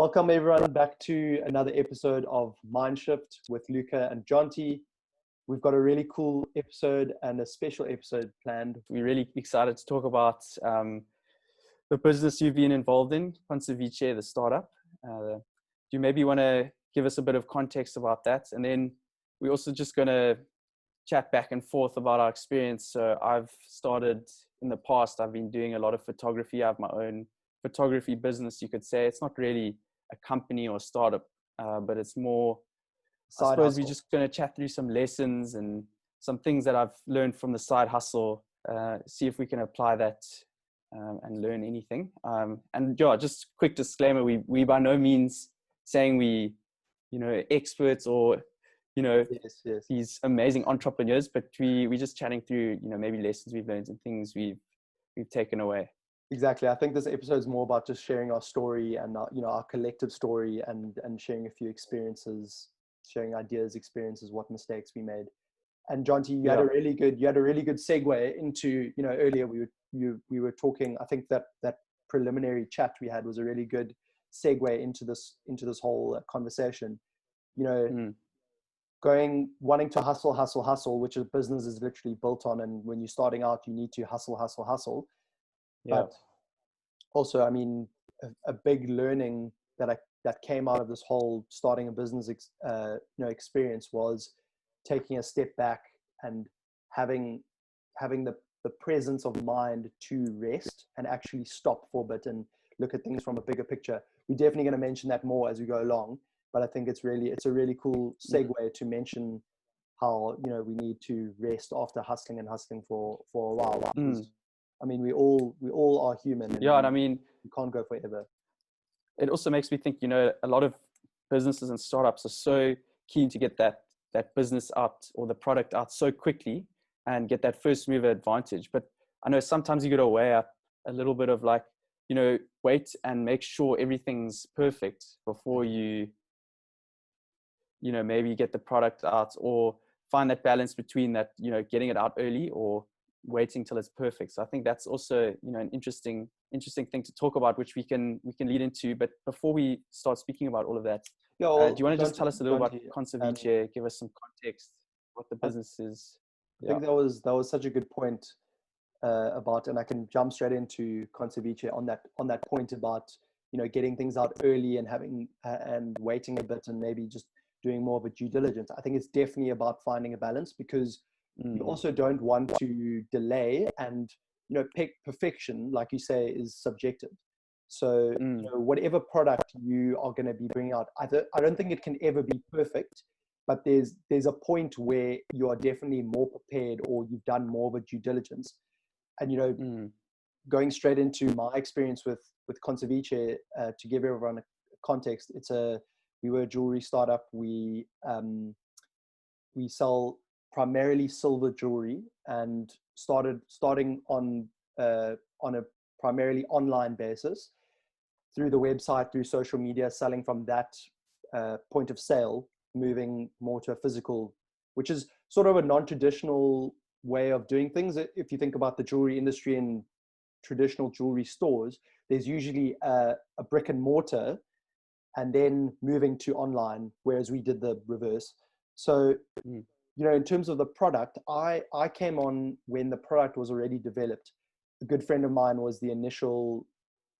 Welcome everyone back to another episode of Mindshift with Luca and Jonty. We've got a really cool episode and a special episode planned. We're really excited to talk about the business you've been involved in, Conceviche, the startup. Do you maybe want to give us a bit of context about that? And then we're also just going to chat back and forth about our experience. So I've started in the past, I've been doing a lot of photography. I have my own photography business, you could say. It's not really a company or startup, but it's more, I suppose we're just going to chat through some lessons and some things that I've learned from the side hustle, see if we can apply that and learn anything. And yeah, just quick disclaimer, we by no means saying we, experts or, Yes. these amazing entrepreneurs, but we're just chatting through, maybe lessons we've learned and things we've taken away. Exactly. I think this episode is more about just sharing our story and our collective story and sharing a few experiences, sharing ideas, experiences, what mistakes we made. And Jonty, you had a really good segue into, earlier we were talking. I think that preliminary chat we had was a really good segue into this whole conversation. Wanting to hustle, which a business is literally built on. And when you're starting out, you need to hustle. Yeah. But also, I mean, a big learning that came out of this whole starting a business, experience was taking a step back and having the presence of mind to rest and actually stop for a bit and look at things from a bigger picture. We're definitely going to mention that more as we go along, but I think it's a really cool segue to mention how, we need to rest after hustling for a while. I mean, we all are human. And yeah, and I mean, you can't go forever. It also makes me think, a lot of businesses and startups are so keen to get that business out or the product out so quickly and get that first mover advantage. But I know sometimes you got to weigh up a little bit of like, wait and make sure everything's perfect before you maybe get the product out, or find that balance between that, getting it out early or waiting till it's perfect. So I think that's also, an interesting thing to talk about, which we can lead into. But before we start speaking about all of that, do you want to just tell us a little about Conceviche, give us some context, what the business is? I think that was such a good point about, and I can jump straight into Conceviche on that point about, getting things out early and having and waiting a bit and maybe just doing more of a due diligence. I think it's definitely about finding a balance, because you also don't want to delay, and perfection, like you say, is subjective. So whatever product you are going to be bringing out, I don't think it can ever be perfect, but there's a point where you are definitely more prepared, or you've done more of a due diligence. And going straight into my experience with Conceviche, to give everyone a context, we were a jewelry startup. We sell primarily silver jewelry, and starting on a primarily online basis through the website, through social media, selling from that point of sale, moving more to a physical, which is sort of a non-traditional way of doing things. If you think about the jewelry industry and traditional jewelry stores, there's usually a brick and mortar and then moving to online, whereas we did the reverse. So in terms of the product, I came on when the product was already developed. A good friend of mine was the initial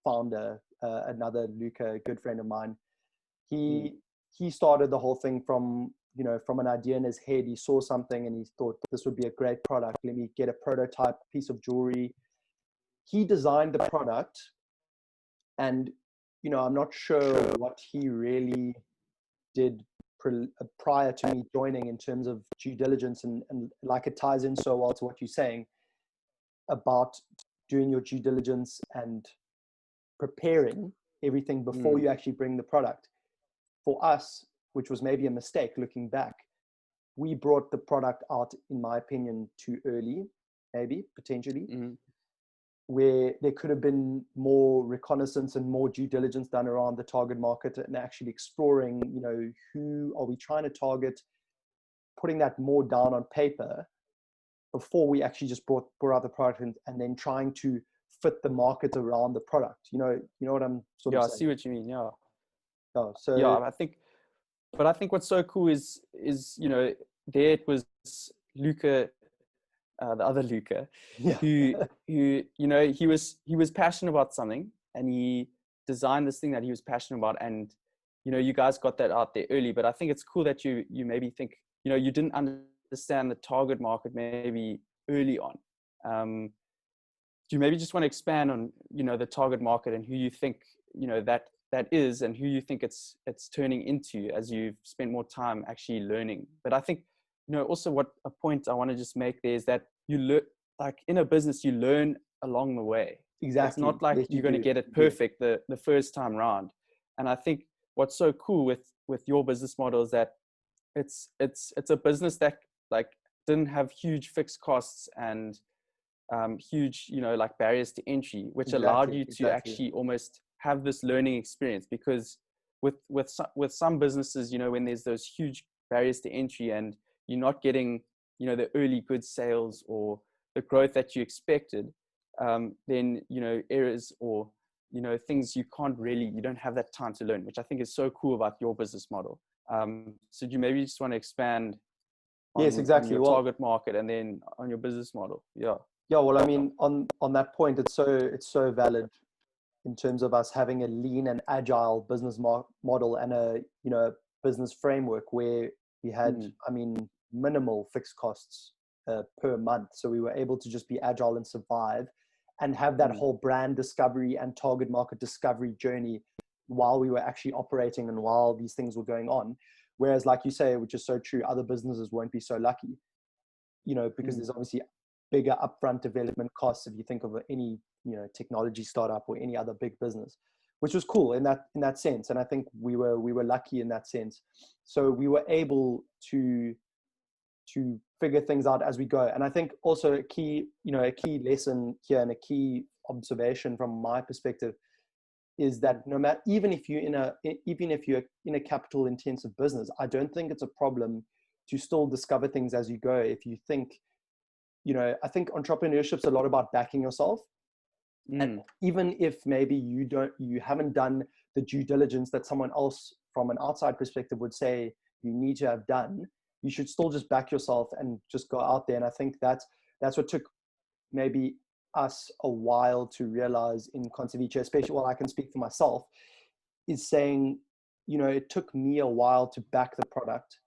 founder, another Luca, a good friend of mine. He started the whole thing from an idea in his head. He saw something and he thought, this would be a great product. Let me get a prototype piece of jewelry. He designed the product, and I'm not sure what he really did prior to me joining in terms of due diligence, and like it ties in so well to what you're saying about doing your due diligence and preparing everything before you actually bring the product. For us, which was maybe a mistake looking back, we brought the product out, in my opinion, too early, maybe potentially, where there could have been more reconnaissance and more due diligence done around the target market and actually exploring, who are we trying to target, putting that more down on paper before we actually just brought out the product and then trying to fit the market around the product. You know what I'm sort of saying? I see what you mean. Yeah. Oh, Yeah, so I think what's so cool is, you know, there it was Luca, the other Luca, yeah, who, you know, he was passionate about something, and he designed this thing that he was passionate about. And, you know, you guys got that out there early, but I think it's cool that you maybe think, you know, you didn't understand the target market maybe early on. Do you maybe just want to expand on, you know, the target market and who you think, you know, that is, and who you think it's turning into as you've spent more time actually learning? But I think, you know, also what a point I want to just make there is that you learn, like in a business, you learn along the way. It's exactly. not like Yes, you you're going to do. get it You do. perfect the first time round. And I think what's so cool with your business model is that it's a business that like didn't have huge fixed costs and huge, you know, like barriers to entry, which allowed Exactly. you to Exactly. actually almost have this learning experience. Because with some businesses, you know, when there's those huge barriers to entry and you're not getting, you know, the early good sales or the growth that you expected, then, you know, errors or, you know, things you don't have that time to learn, which I think is so cool about your business model. So do you maybe just want to expand Yes, on exactly. your Well, target market and then on your business model? Yeah. yeah. Well, I mean, on that point, it's so valid in terms of us having a lean and agile business model and a, you know, business framework where we had, Mm, I mean, minimal fixed costs per month. So we were able to just be agile and survive and have that mm, whole brand discovery and target market discovery journey while we were actually operating and while these things were going on. Whereas, like you say, which is so true, other businesses won't be so lucky, you know, because mm, there's obviously bigger upfront development costs if you think of any, you know, technology startup or any other big business, which was cool in that sense. And I think we were lucky in that sense. So we were able to figure things out as we go. And I think also a key lesson here and a key observation from my perspective is that no matter, even if you're in a capital intensive business, I don't think it's a problem to still discover things as you go. If you think, you know, I think entrepreneurship's a lot about backing yourself. And mm, even if maybe you haven't done the due diligence that someone else from an outside perspective would say you need to have done, you should still just back yourself and just go out there. And I think that's what took maybe us a while to realize in Conceviche, especially, well, I can speak for myself, is saying, you know, it took me a while to back the product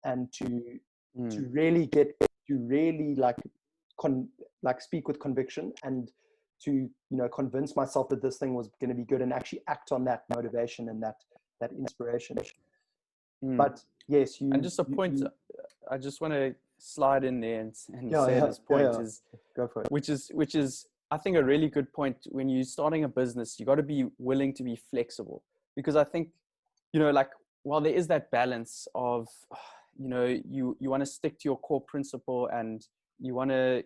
and mm. to really like speak with conviction and to, you know, convince myself that this thing was going to be good and actually act on that motivation and that inspiration. Mm. But yes, And just a point, you I just want to slide in there and yeah, say yeah, this yeah, point yeah, is, go for it. which is, I think, a really good point. When you're starting a business, you got to be willing to be flexible, because I think, you know, like, while there is that balance of, you know, you want to stick to your core principle and you want to,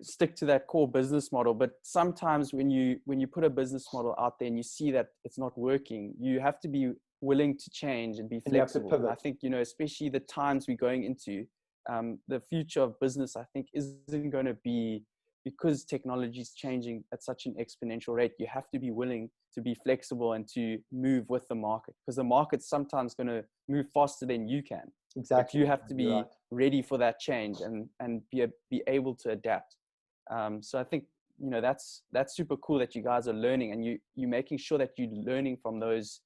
stick to that core business model. But sometimes when you put a business model out there and you see that it's not working, you have to be willing to change and be And you have to flexible. And I pivot. think, you know, especially the times we're going into, the future of business, I think, isn't going to be, because technology is changing at such an exponential rate. You have to be willing to be flexible and to move with the market, because the market's sometimes going to move faster than you can. But Exactly. you have to You're be right. ready for that change and be able to adapt. So I think, you know, that's super cool that you guys are learning, and you're making sure that you're learning from those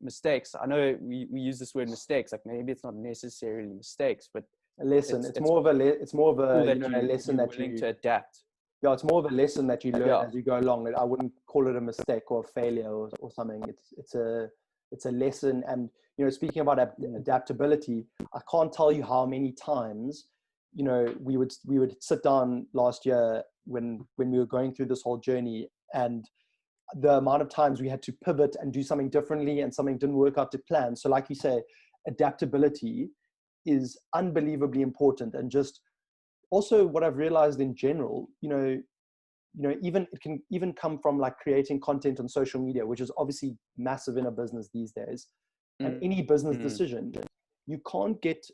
mistakes. I know we use this word mistakes, like maybe it's not necessarily mistakes, but A lesson. it's it's more of cool a, you that know, a lesson you're that willing you, to adapt. yeah, it's more of a lesson that you learn Yeah. as you go along. I wouldn't call it a mistake or a failure or something. It's a lesson. And, you know, speaking about Mm, adaptability, I can't tell you how many times, you know, we would sit down last year when we were going through this whole journey, and the amount of times we had to pivot and do something differently and something didn't work out to plan. So like you say, adaptability is unbelievably important. And just also what I've realized in general, even it can even come from like creating content on social media, which is obviously massive in a business these days, and mm, any business mm, decision. You can't get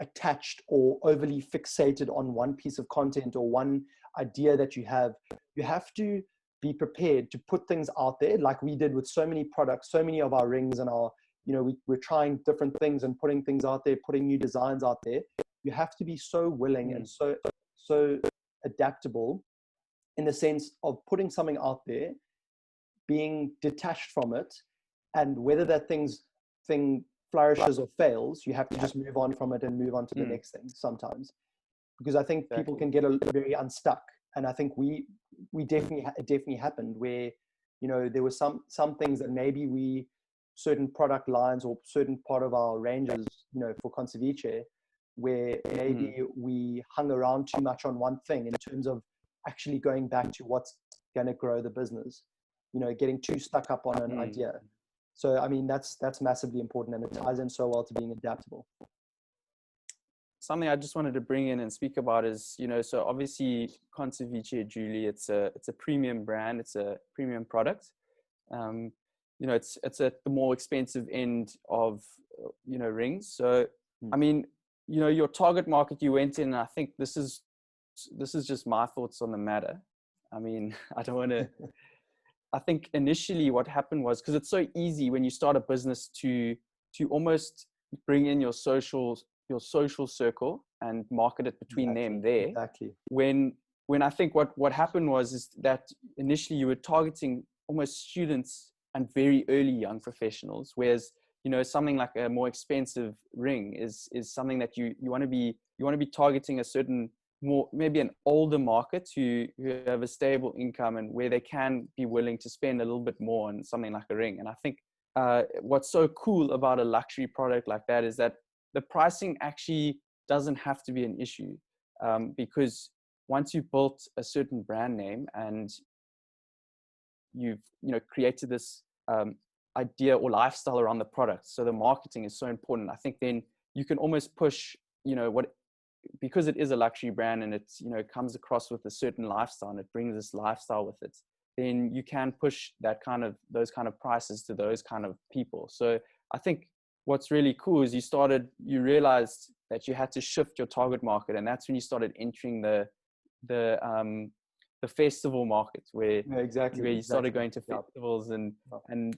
attached or overly fixated on one piece of content or one idea that you have. You have to be prepared to put things out there like we did with so many products, so many of our rings and our, we're trying different things and putting things out there, putting new designs out there. You have to be so willing and so adaptable in the sense of putting something out there, being detached from it, and whether that thing flourishes or fails, you have to just move on from it and move on to the next thing sometimes. Because I think people can get very unstuck. And I think it definitely happened where, there were some things that maybe certain product lines or certain part of our ranges, for Conceviche, where maybe we hung around too much on one thing in terms of actually going back to what's going to grow the business, getting too stuck up on an idea. So, I mean, that's massively important, and it ties in so well to being adaptable. Something I just wanted to bring in and speak about is, so obviously Conceviche Julie, it's a premium brand, it's a premium product. It's at the more expensive end of, rings. So, I mean, your target market you went in, and I think this is just my thoughts on the matter. I mean, I think initially what happened was, because it's so easy when you start a business to almost bring in your social circle and market it between them there. Exactly. When I think what happened is that initially you were targeting almost students and very early young professionals, whereas something like a more expensive ring is something that you want to be targeting a certain, more maybe an older market who have a stable income and where they can be willing to spend a little bit more on something like a ring. And I think what's so cool about a luxury product like that is that the pricing actually doesn't have to be an issue, because once you've built a certain brand name and you've created this idea or lifestyle around the product, so the marketing is so important. I think then you can almost push because it is a luxury brand and it's comes across with a certain lifestyle and it brings this lifestyle with it, then you can push those kind of prices to those kind of people. So I think what's really cool is you realized that you had to shift your target market, and that's when you started entering the festival market where you started going to festivals and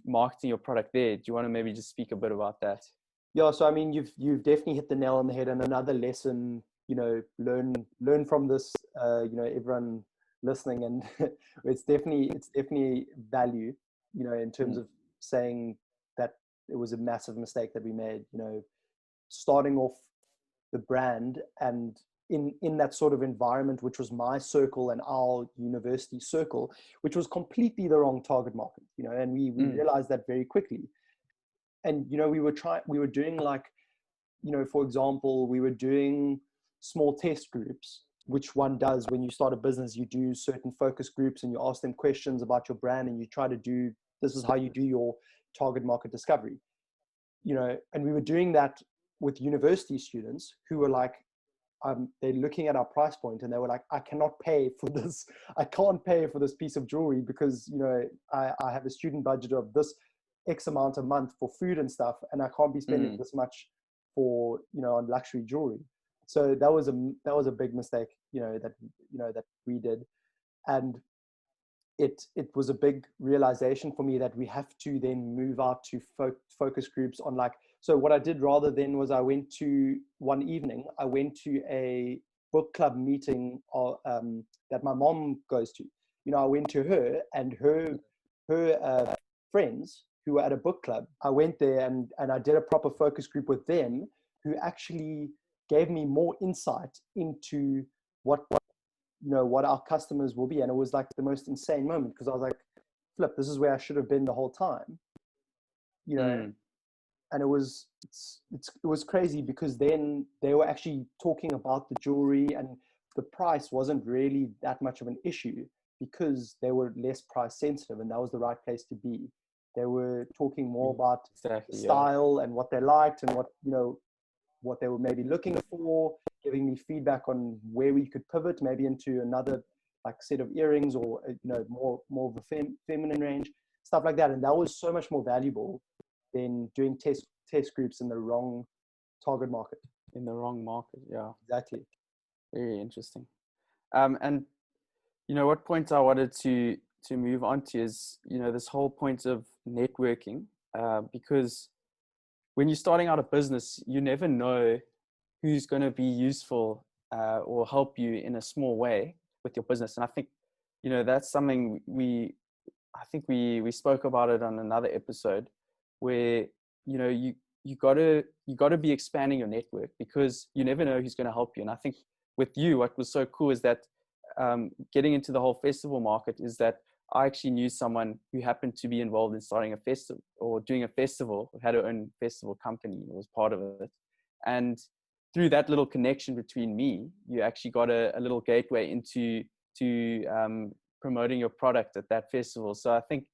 marketing your product there. Do you want to maybe just speak a bit about that? Yeah, so I mean, you've definitely hit the nail on the head. And another lesson, learn from this, everyone listening, and it's definitely value, in terms of saying that it was a massive mistake that we made, starting off the brand and in that sort of environment, which was my circle and our university circle, which was completely the wrong target market, and we realized that very quickly. And, we were doing like, for example, we were doing small test groups, which one does when you start a business. You do certain focus groups and you ask them questions about your brand, and you try to this is how you do your target market discovery, and we were doing that with university students who were like, they're looking at our price point and they were like, I cannot pay for this. I can't pay for this piece of jewelry because, I have a student budget of this X amount a month for food and stuff, and I can't be spending this much for, on luxury jewelry. So that was a big mistake, that we did. And it was a big realization for me that we have to then move out to focus groups on so what I did rather than was I went to a book club meeting that my mom goes to. I went to her and her friends who were at a book club. I went there and I did a proper focus group with them, who actually gave me more insight into what our customers will be. And it was like the most insane moment, because I was like, flip, this is where I should have been the whole time, and it was crazy, because then they were actually talking about the jewelry, and the price wasn't really that much of an issue because they were less price sensitive, and that was the right place to be. They were talking more about style and what they liked and what they were maybe looking for, giving me feedback on where we could pivot maybe into another set of earrings, or more of a feminine range, stuff like that. And that was so much more valuable than doing test groups in the wrong target market. In the wrong market, yeah. Exactly. Very interesting. And what point I wanted to to move on to is, this whole point of networking, because when you're starting out a business, you never know who's going to be useful or help you in a small way with your business. And I think, that's something I think we spoke about it on another episode where, you gotta be expanding your network, because you never know who's going to help you. And I think with you, what was so cool is that getting into the whole festival market is that I actually knew someone who happened to be involved in starting a festival or doing a festival, who had her own festival company, was part of it. And through that little connection between me, you actually got a little gateway into promoting your product at that festival. So I think,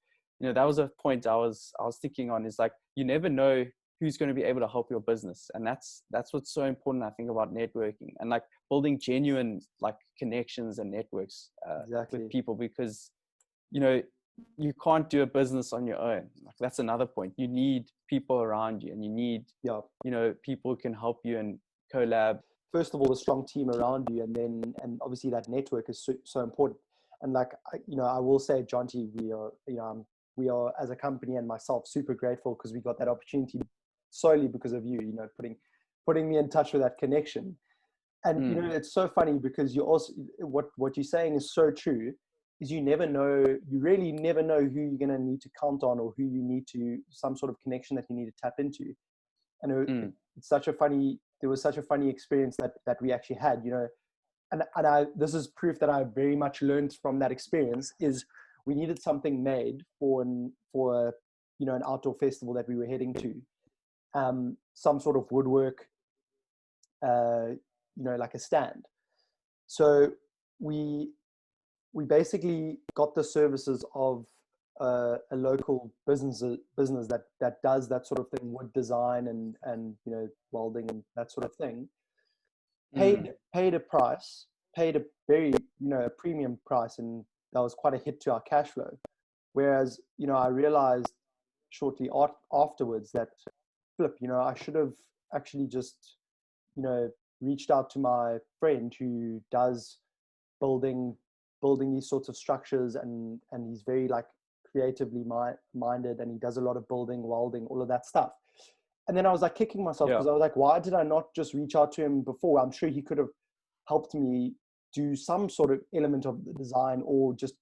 that was a point I was thinking on, is like, you never know who's going to be able to help your business. And that's what's so important, I think, about networking and like building genuine like connections and networks with people, because, you can't do a business on your own. Like, that's another point. You need people around you, and you need, people who can help you and collab. First of all, a strong team around you, and obviously that network is so important. And like, I will say, Jonty, we are as a company and myself super grateful, because we got that opportunity solely because of you, putting me in touch with that connection. And, it's so funny, because you also, what you're saying is so true, is you really never know who you're going to need to count on, or who you need to, some sort of connection that you need to tap into. And there was such a funny experience that we actually had, and this is proof that I very much learned from that experience. Is we needed something made for an outdoor festival that we were heading to, some sort of woodwork, like a stand. So we basically got the services of a local business that does that sort of thing, wood design and welding and that sort of thing. Paid a very a premium price, and that was quite a hit to our cash flow. Whereas I realized shortly afterwards that I should have actually just reached out to my friend who does building these sorts of structures, and he's very like creatively minded, and he does a lot of building, welding, all of that stuff. And then I was like kicking myself, because I was like, why did I not just reach out to him before? I'm sure he could have helped me do some sort of element of the design, or just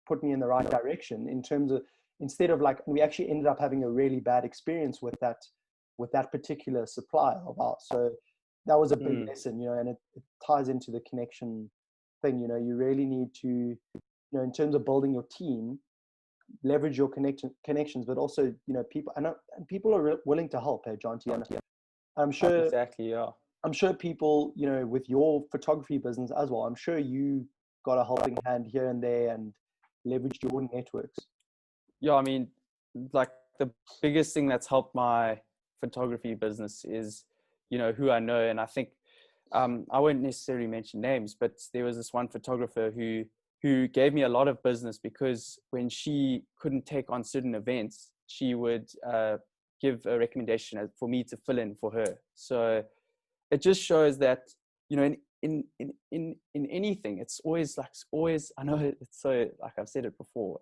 put me in the right direction, in terms of, instead of like, we actually ended up having a really bad experience with that particular supplier of ours. So that was a big lesson, and it ties into the connection thing. You really need to, in terms of building your team, leverage your connections, but also, people, and people are willing to help. Hey, Jonty, and I'm sure exactly, yeah. I'm sure people, with your photography business as well, I'm sure you got a helping hand here and there and leveraged your networks. Yeah, I mean, like the biggest thing that's helped my photography business is, who I know. And I think, I won't necessarily mention names, but there was this one photographer who gave me a lot of business, because when she couldn't take on certain events, she would give a recommendation for me to fill in for her. So it just shows that, in anything, it's always, I know it's so, like I've said it before,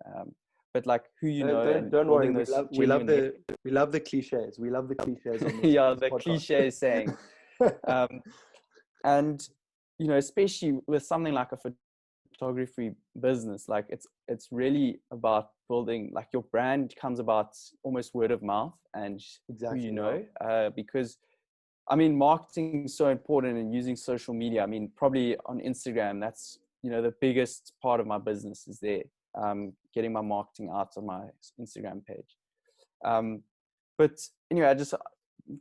but like who don't worry, we love the cliches. We love the cliches on this, yeah, on this the podcast. cliche saying. And especially with something like a photography business, like it's really about building, like, your brand comes about almost word of mouth, and exactly, who because I mean, marketing is so important, and using social media. I mean, probably on Instagram, that's the biggest part of my business is there, getting my marketing out on my Instagram page. But anyway, I just,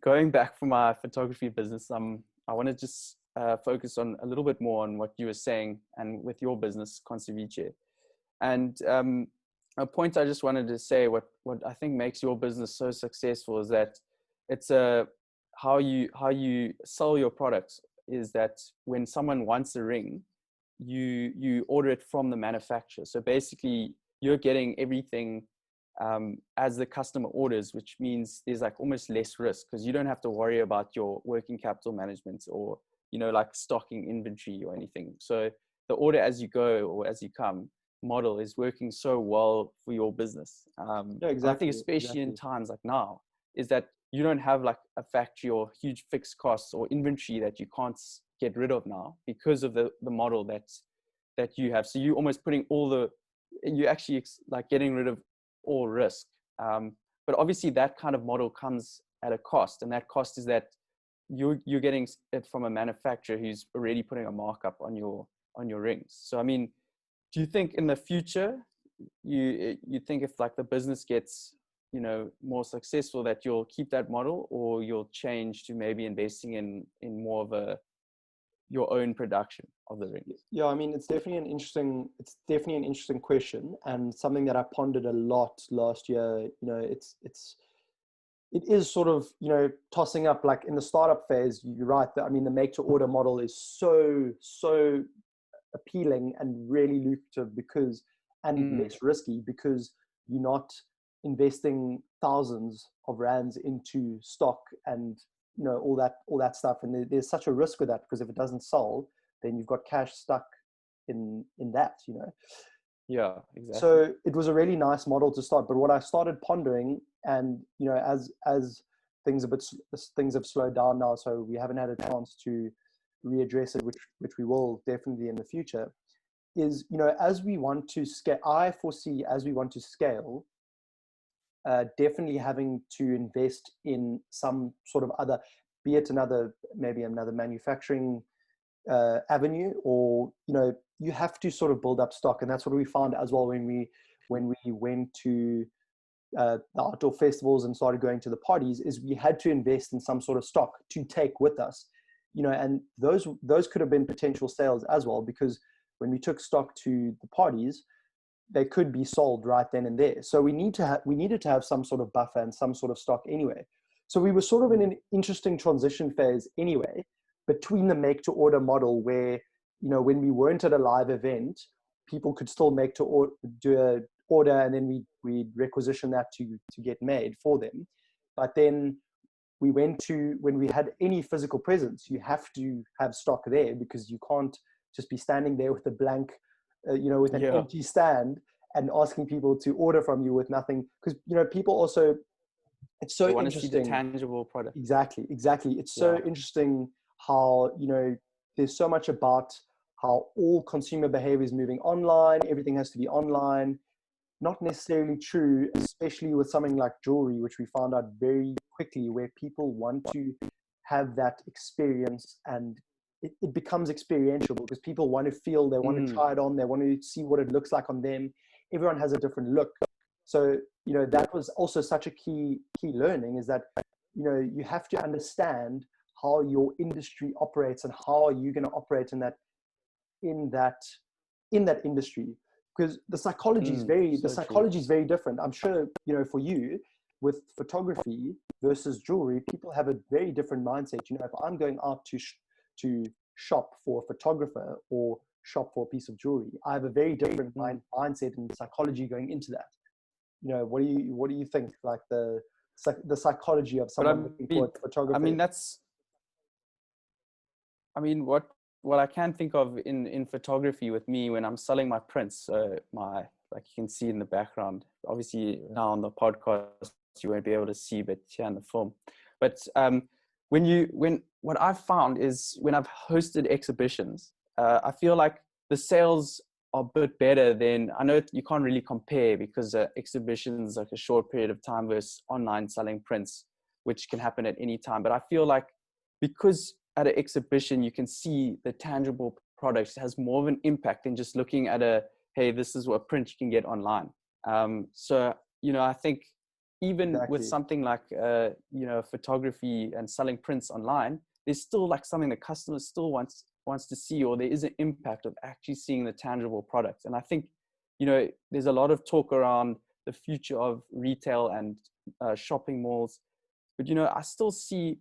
going back from my photography business, I want to just focus on a little bit more on what you were saying, and with your business, Conceviche. And a point I just wanted to say, what I think makes your business so successful is that it's how you sell your products, is that when someone wants a ring, you order it from the manufacturer. So basically, you're getting everything as the customer orders, which means there's like almost less risk, because you don't have to worry about your working capital management, or like stocking inventory or anything. So the order as you go, or as you come, model is working so well for your business. Yeah, I exactly. think especially in times like now, is that you don't have like a factory or huge fixed costs or inventory that you can't get rid of now because of the model that you have. So you almost putting you actually like getting rid of all risk. But obviously that kind of model comes at a cost, and that cost is that you're getting it from a manufacturer who's already putting a markup on your rings. So I mean, do you think in the future you think if like the business gets, you know, more successful, that you'll keep that model, or you'll change to maybe investing in more of your own production of the rings? Yeah, I mean, it's definitely an interesting question, and something that I pondered a lot last year. You know, it is sort of, you know, tossing up, like in the startup phase. You're right. I mean, the make to order model is so appealing and really lucrative and less risky, because you're not investing thousands of rands into stock and, you know, all that stuff. And there's such a risk with that, because if it doesn't sell, then you've got cash stuck in that, you know. Yeah, exactly. So it was a really nice model to start. But what I started pondering, and, you know, as things have slowed down now, so we haven't had a chance to readdress it, which we will definitely in the future, is, you know, as we want to scale, I foresee, as we want to scale, definitely having to invest in some sort of other, be it maybe another manufacturing avenue, or, you know, you have to sort of build up stock. And that's what we found as well when we went to the outdoor festivals and started going to the parties, is we had to invest in some sort of stock to take with us, you know. And those could have been potential sales as well, because when we took stock to the parties, they could be sold right then and there. So we needed to have some sort of buffer and some sort of stock anyway. So we were sort of in an interesting transition phase anyway, between the make to order model, where, you know, when we weren't at a live event, people could still make to order, and then we requisition that to get made for them. But then we went to, when we had any physical presence, you have to have stock there, because you can't just be standing there with a blank, you know, with an empty stand and asking people to order from you with nothing. Because, you know, people also, it's so want interesting. To see the tangible product. Exactly. It's so interesting how, you know, there's so much about how all consumer behavior is moving online. Everything has to be online. Not necessarily true, especially with something like jewelry, which we found out very quickly, where people want to have that experience, and it becomes experiential, because people want to feel, they want to try it on, they want to see what it looks like on them. Everyone has a different look. So, you know, that was also such a key learning, is that, you know, you have to understand how your industry operates, and how are you going to operate in that industry. Because the psychology is very different. I'm sure, you know, for you, with photography versus jewelry, people have a very different mindset. You know, if I'm going out to shop for a photographer or shop for a piece of jewelry, I have a very different mindset and psychology going into that. You know, what do you think, like the psychology of someone looking for photography? What I can think of in photography with me, when I'm selling my prints, like you can see in the background, obviously now on the podcast you won't be able to see, but here in the film. But what I've found is, when I've hosted exhibitions, I feel like the sales are a bit better than, I know you can't really compare, because exhibitions like a short period of time versus online selling prints, which can happen at any time. But I feel like, because at an exhibition you can see the tangible products, it has more of an impact than just looking at hey, this is what print you can get online. So, you know, I think even with something like, you know, photography and selling prints online, there's still like something the customer still wants to see, or there is an impact of actually seeing the tangible products. And I think, you know, there's a lot of talk around the future of retail and shopping malls, but, you know, I still see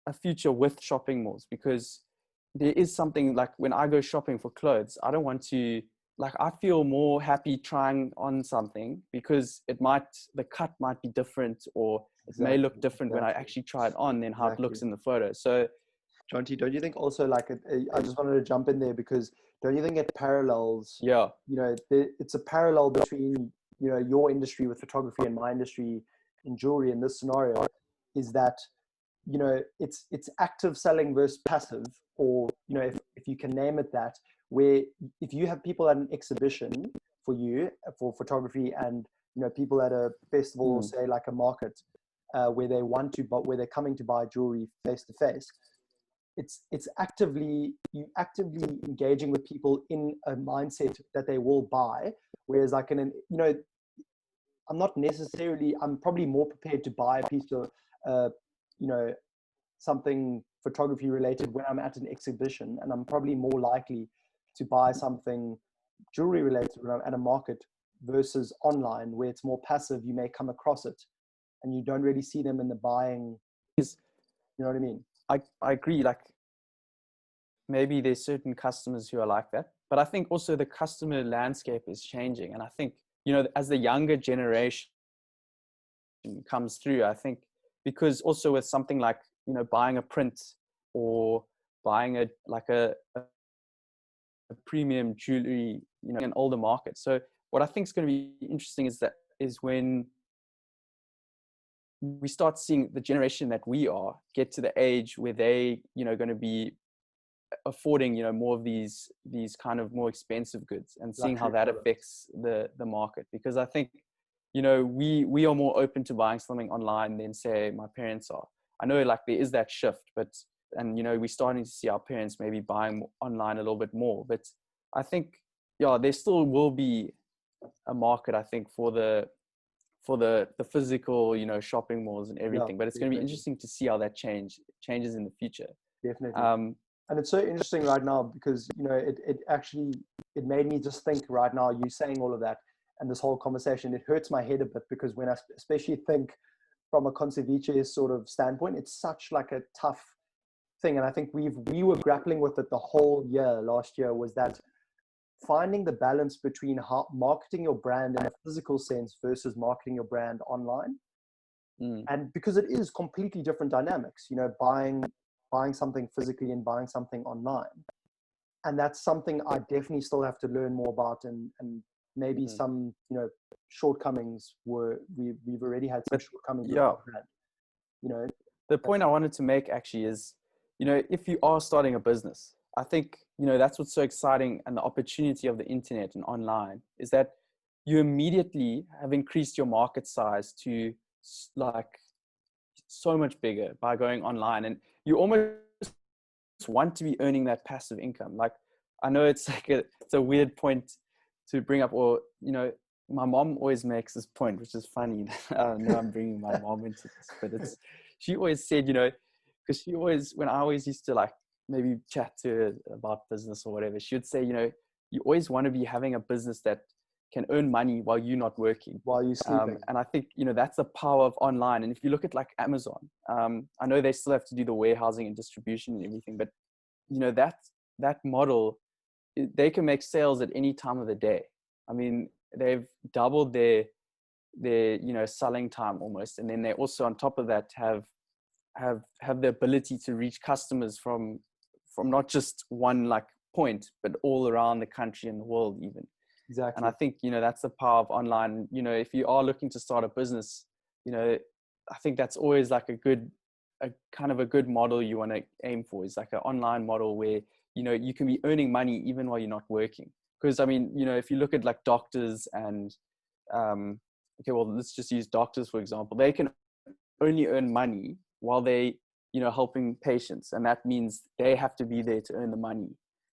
a future with shopping malls, because there is something, like when I go shopping for clothes, I don't want to, like, I feel more happy trying on something, because the cut might be different, or it may look different when I actually try it on than how it looks in the photo. So Jonty, don't you think also like I just wanted to jump in there because don't you think it parallels? Yeah. It's a parallel between your industry with photography and my industry in jewelry in this scenario, is that it's active selling versus passive, or if you can name it that, where if you have people at an exhibition for you for photography and people at a festival or say like a market where they want to but where they're coming to buy jewelry face to face, it's actively engaging with people in a mindset that they will buy, whereas like I'm probably more prepared to buy a piece of something photography related when I'm at an exhibition, and I'm probably more likely to buy something jewelry related when I'm at a market versus online where it's more passive. You may come across it and you don't really see them in the buying. You know what I mean? I agree. Like maybe there's certain customers who are like that, but I think also the customer landscape is changing. And I think, as the younger generation comes through, I think because also with something like, buying a print or buying a premium jewelry, an older market. So what I think is going to be interesting is when we start seeing the generation that we are get to the age where they, going to be affording, more of these kind of more expensive goods, and seeing how that affects the market. Because I think, we are more open to buying something online than say my parents are. I know like there is that shift, and we're starting to see our parents maybe buying online a little bit more, but I think, there still will be a market, I think, for the physical, shopping malls and everything, but it's going to be interesting to see how that changes in the future. Definitely. And it's so interesting right now because, it made me just think right now, you saying all of that and this whole conversation, it hurts my head a bit because when I especially think from a conservative sort of standpoint, it's such like a tough thing. And I think we were grappling with it the whole year last year, was that finding the balance between marketing your brand in a physical sense versus marketing your brand online. And because it is completely different dynamics, buying something physically and buying something online. And that's something I definitely still have to learn more about, and maybe some, shortcomings we've already had some shortcomings with our brand. The point I wanted to make actually is, if you are starting a business, I think, that's what's so exciting, and the opportunity of the internet and online is that you immediately have increased your market size to like so much bigger by going online, and you almost want to be earning that passive income. Like, I know it's like it's a weird point to bring up, or my mom always makes this point, which is funny. Now I'm bringing my mom into this, but she always said, because when I always used to like maybe chat to her about business or whatever, she would say, you always want to be having a business that can earn money while you're not working, while you're sleeping. And I think, that's the power of online. And if you look at like Amazon, I know they still have to do the warehousing and distribution and everything, but that model, they can make sales at any time of the day. I mean, they've doubled their selling time almost. And then they also, on top of that, have the ability to reach customers from not just one like point, but all around the country and the world even. Exactly. And I think, that's the power of online. If you are looking to start a business, I think that's always like a kind of a good model you want to aim for, is like an online model where, you can be earning money even while you're not working. Because I mean, if you look at like doctors and, okay, well, let's just use doctors, for example, they can only earn money while they, helping patients. And that means they have to be there to earn the money.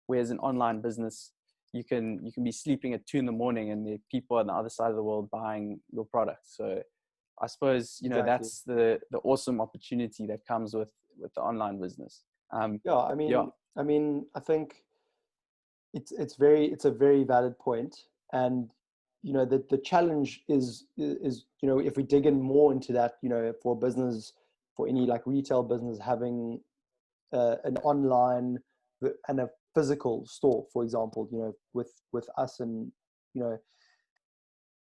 Whereas an online business, you can be sleeping at 2 a.m. and there are people on the other side of the world buying your product. So I suppose, Exactly. That's the awesome opportunity that comes with the online business. I mean, I think it's a very valid point. And, the challenge is, if we dig in more into that, for business, for any like retail business, having an online and a physical store, for example, with us, and,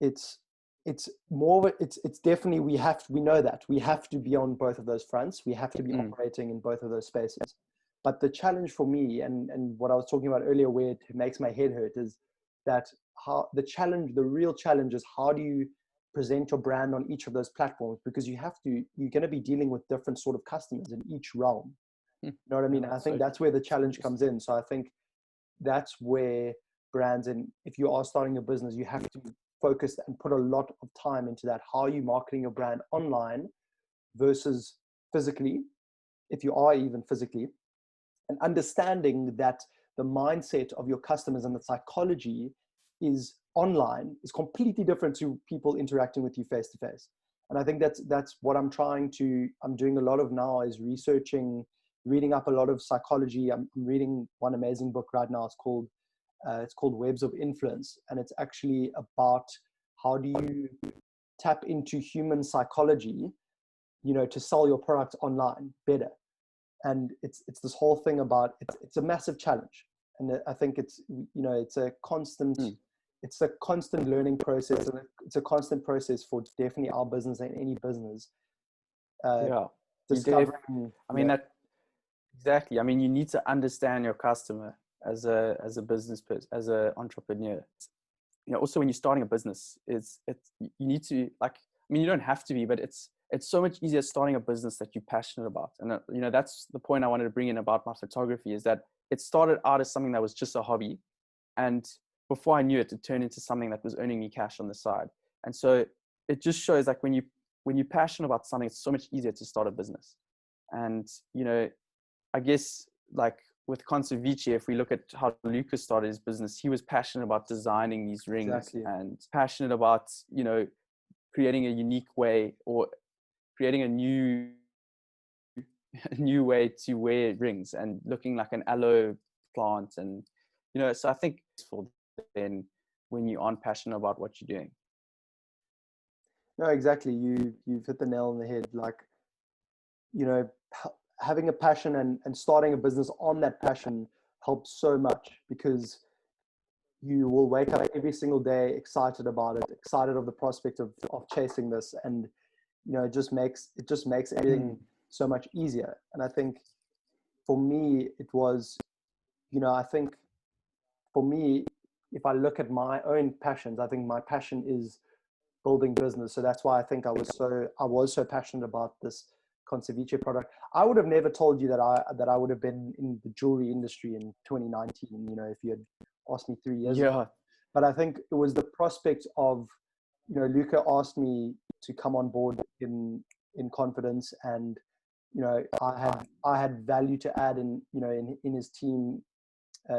it's more, it's definitely, we know that we have to be on both of those fronts. We have to be operating in both of those spaces. But the challenge for me, and what I was talking about earlier, where it makes my head hurt, is that the real challenge is how do you present your brand on each of those platforms? Because you're going to be dealing with different sort of customers in each realm. You know what I mean? I think that's where the challenge comes in. So I think that's where brands, and if you are starting a business, you have to focus and put a lot of time into that. How are you marketing your brand online versus physically, if you are even physically, and understanding that the mindset of your customers and the psychology is online is completely different to people interacting with you face to face. And I think that's what I'm doing a lot of now, is researching, reading up a lot of psychology. I'm reading one amazing book right now. It's called Webs of Influence. And it's actually about how do you tap into human psychology, to sell your product online better. And it's this whole thing about, it's a massive challenge. And I think it's a constant learning process. And it's a constant process for definitely our business and any business. Discovering. Exactly. I mean, you need to understand your customer as a business person, as an entrepreneur. Also when you're starting a business, you need to, you don't have to be, but it's so much easier starting a business that you're passionate about. And that's the point I wanted to bring in about my photography, is that it started out as something that was just a hobby, and before I knew it, it turned into something that was earning me cash on the side. And so it just shows, like, when you're passionate about something, it's so much easier to start a business. And I guess, like with Conservice, if we look at how Luca started his business, he was passionate about designing these rings. Exactly. And passionate about, creating a unique way, or creating a new way to wear rings and looking like an aloe plant. And, so I think it's for then when you aren't passionate about what you're doing. No, exactly. You've hit the nail on the head. Like, having a passion and starting a business on that passion helps so much, because you will wake up every single day excited about it, excited of the prospect of chasing this. And, it just makes everything so much easier. And I think for me, it was, I think for me, if I look at my own passions, I think my passion is building business. So that's why I think I was so passionate about this Conservice product. I would have never told you that I would have been in the jewelry industry in 2019, if you had asked me 3 years ago. But I think it was the prospect of, Luca asked me to come on board in confidence, and, I had value to add in his team.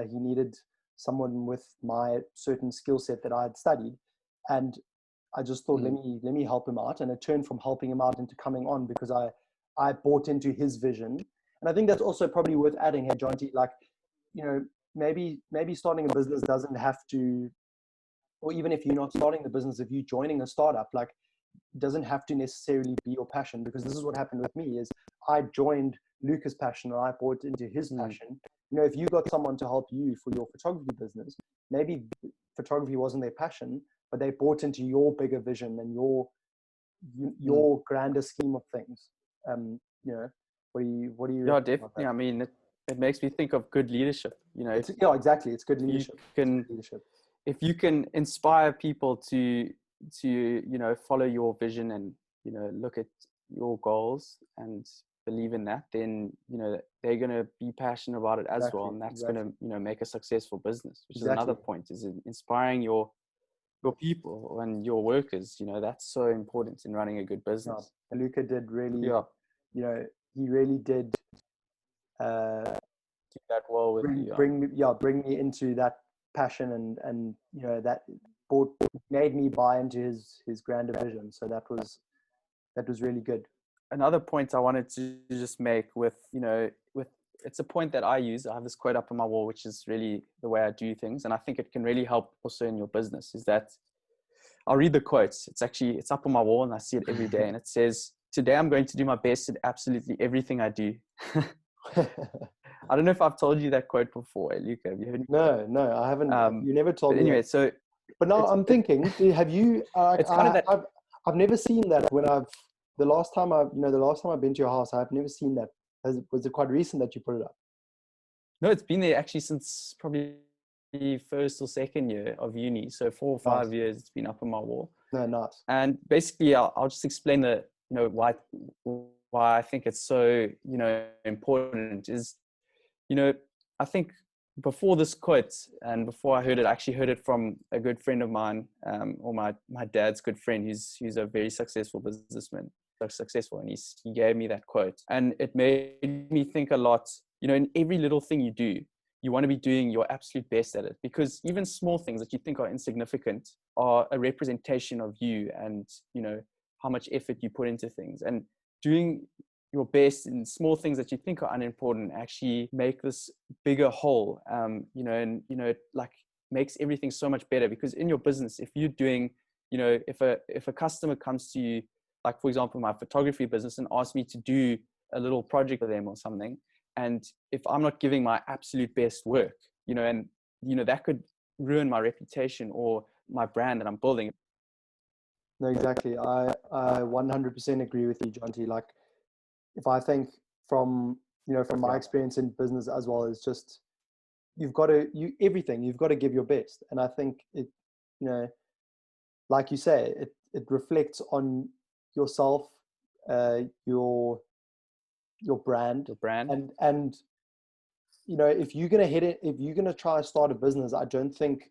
He needed someone with my certain skill set that I had studied. And I just thought, let me help him out. And it turned from helping him out into coming on, because I bought into his vision. And I think that's also probably worth adding here, Jonty, like, maybe starting a business doesn't have to, or even if you're not starting the business, if you're joining a startup, like, it doesn't have to necessarily be your passion. Because this is what happened with me, is I joined Luca's passion and I bought into his passion. If you got someone to help you for your photography business, maybe photography wasn't their passion, but they bought into your bigger vision and your grander scheme of things. What do you Yeah, definitely. I mean, it makes me think of good leadership. Exactly. It's good leadership. If you can inspire people to follow your vision and look at your goals and believe in that, then they're going to be passionate about it as well, and that's going to make a successful business, which is another point, is inspiring your people and your workers. That's so important in running a good business. Luca did really he really did do that well with bring me into that passion, and that made me buy into his grander vision. So that was really good. Another point I wanted to just make with it's a point that I use. I have this quote up on my wall, which is really the way I do things, and I think it can really help also in your business, is that I'll read the quotes. It's up on my wall and I see it every day, and it says, "Today I'm going to do my best at absolutely everything I do." I don't know if I've told you that quote before, Luca. Have you heard? No, I haven't. You never told me. Anyway, so. But now I'm thinking, have you? It's kind of that. I've never seen that. The last time I've been to your house, I've never seen that. Was it quite recent that you put it up? No, it's been there actually since probably first or second year of uni. So 4 or 5 years it's been up on my wall. No, nice. And basically I'll just explain the, why I think it's so, important is, I think before this quote and before I heard it, I actually heard it from a good friend of mine, or my dad's good friend, who's a very successful businessman, so successful. And he gave me that quote, and it made me think a lot, in every little thing you do, you want to be doing your absolute best at it, because even small things that you think are insignificant are a representation of you and, how much effort you put into things. And doing your best in small things that you think are unimportant actually make this bigger whole, it like makes everything so much better. Because in your business, if you're doing, if a customer comes to you, like for example, my photography business, and asks me to do a little project for them or something, and if I'm not giving my absolute best work, that could ruin my reputation or my brand that I'm building. No, exactly. I 100% agree with you, Jonty. Like, if I think from my experience in business as well, is just you've got to give your best. And I think it, like you say, it reflects on yourself, your brand, and if you're gonna hit it, if you're gonna try to start a business, I don't think,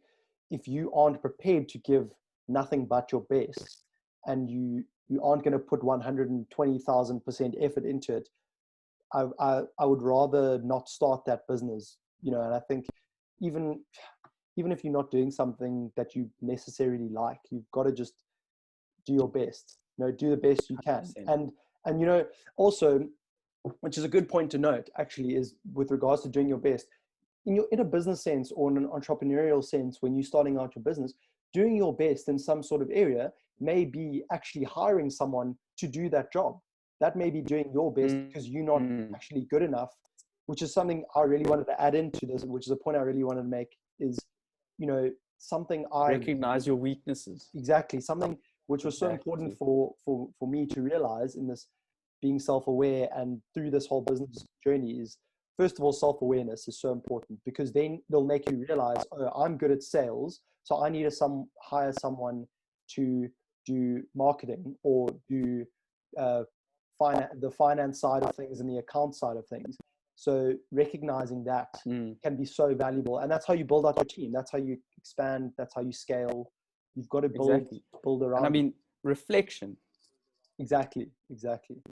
if you aren't prepared to give nothing but your best, and you aren't going to put 120,000% effort into it, I would rather not start that business. And I think even if you're not doing something that you necessarily like, you've got to just do your best. Do the best you can. 100%. And also, which is a good point to note actually, is with regards to doing your best in a business sense or in an entrepreneurial sense. When you're starting out your business, doing your best in some sort of area may be actually hiring someone to do that job. That may be doing your best because you're not actually good enough, which is something I really wanted to add into this, which is a point I really wanted to make, is, something I recognize your weaknesses. Exactly. Something which was so important for me to realize in this, being self-aware and through this whole business journey, is, first of all, self-awareness is so important, because then they'll make you realize, oh, I'm good at sales, so I need to hire someone to do marketing or do the finance side of things and the account side of things. So recognizing that can be so valuable, and that's how you build out your team. That's how you expand. That's how you scale. You've got to build around. And I mean, reflection. Exactly.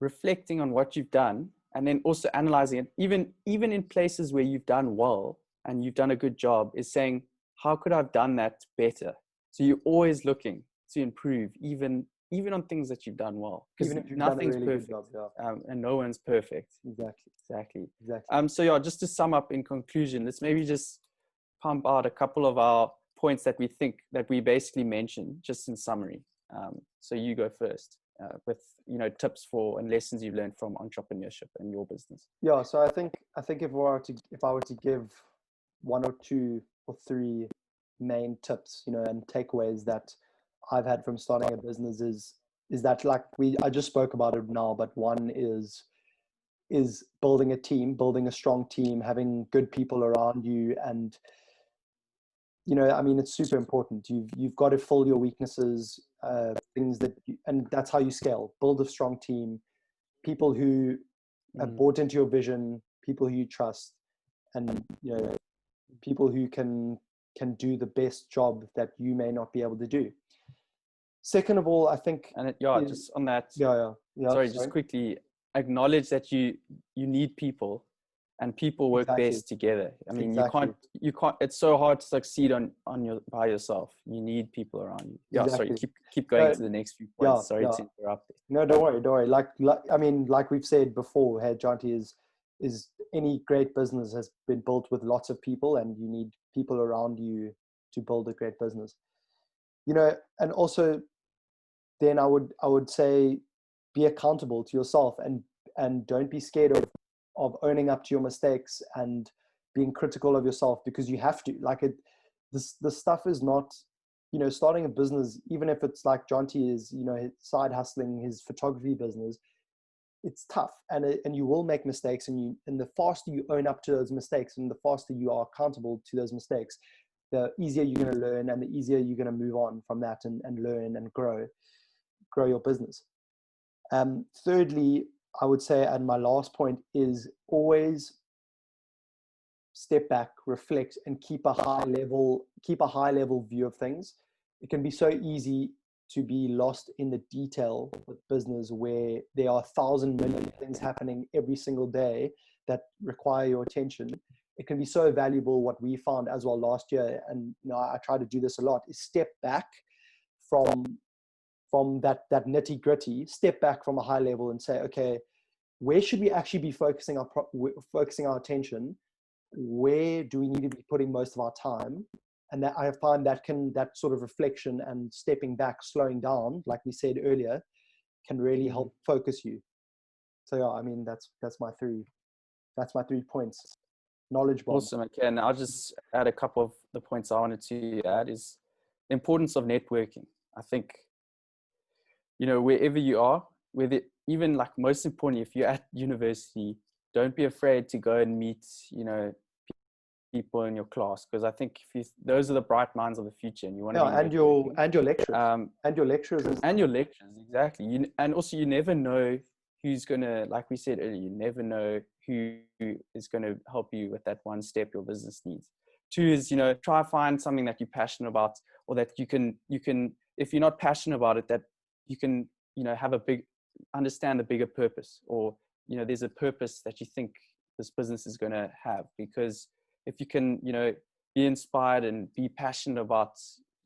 Reflecting on what you've done, and then also analyzing it, even in places where you've done well and you've done a good job, is saying, how could I have done that better? So you're always looking to improve, even on things that you've done well, because nothing's perfect, and no one's perfect. Exactly. So yeah, just to sum up in conclusion, let's maybe just pump out a couple of our points that we think that we basically mentioned, just in summary. So you go first with tips for and lessons you've learned from entrepreneurship and your business. Yeah, so I think if I were to give one or two or three main tips, and takeaways that I've had from starting a business, is that, like I just spoke about it now, but one is building a strong team, having good people around you. And it's super important. You've got to fill your weaknesses, things that and that's how you scale. Build a strong team, people who have bought into your vision, people who you trust, and people who can do the best job that you may not be able to do. Second of all, I think, just on that, sorry, just quickly acknowledge that you need people, and people work best together. I mean, you can't, it's so hard to succeed by yourself. You need people around you. Sorry, keep going to the next few points. Sorry to interrupt. No, don't worry. Like we've said before, hey, Jonty, is any great business has been built with lots of people, and you need people around you to build a great business. And also, then I would say, be accountable to yourself, and don't be scared of owning up to your mistakes and being critical of yourself, because you have to. This stuff is not, starting a business, even if it's like Jonty is, side hustling his photography business, it's tough, and you will make mistakes, and the faster you own up to those mistakes, and the faster you are accountable to those mistakes, the easier you're going to learn, and the easier you're going to move on from that and learn and grow your business. Thirdly, I would say, and my last point is always step back, reflect, and keep a high level view of things. It can be so easy to be lost in the detail with business, where there are 1,000 million things happening every single day that require your attention. It can be so valuable. What we found as well last year, and I try to do this a lot, is step back from that nitty gritty, step back from a high level and say, okay, where should we actually be focusing our attention? Where do we need to be putting most of our time? And that I find that sort of reflection and stepping back, slowing down, like we said earlier, can really help focus you. So yeah, I mean, that's my three points. Knowledge bomb. Awesome. Okay, and I'll just add a couple of the points I wanted to add is the importance of networking. I think, wherever you are, even like most importantly, if you're at university, don't be afraid to go and meet, people in your class, because I think those are the bright minds of the future, and you want to and your lecturers exactly. And also, you never know who's gonna, like we said earlier, you never know who is going to help you with that one step your business needs. 2 is, try to find something that you're passionate about, or that you can, if you're not passionate about it, that you can, understand the bigger purpose, or, there's a purpose that you think this business is going to have. Because if you can, be inspired and be passionate about,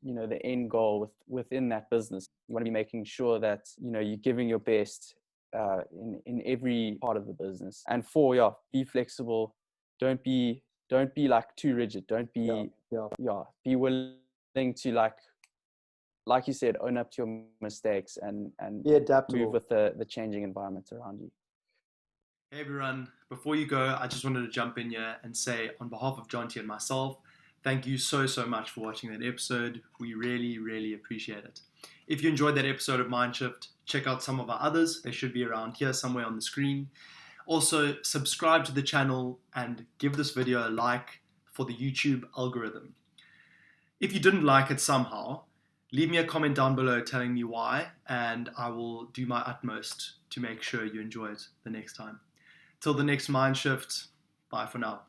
the end goal within that business, you want to be making sure that, you're giving your best in every part of the business. And 4, be flexible. Don't be like too rigid. Don't be, be willing to like you said, own up to your mistakes and be adaptable, move with the changing environment around you. Hey everyone, before you go, I just wanted to jump in here and say, on behalf of Jonty and myself, thank you so much for watching that episode. We really, really appreciate it. If you enjoyed that episode of Mindshift, check out some of our others. They should be around here somewhere on the screen. Also, subscribe to the channel and give this video a like for the YouTube algorithm. If you didn't like it somehow, leave me a comment down below telling me why, and I will do my utmost to make sure you enjoy it the next time. Till the next Mindshift, bye for now.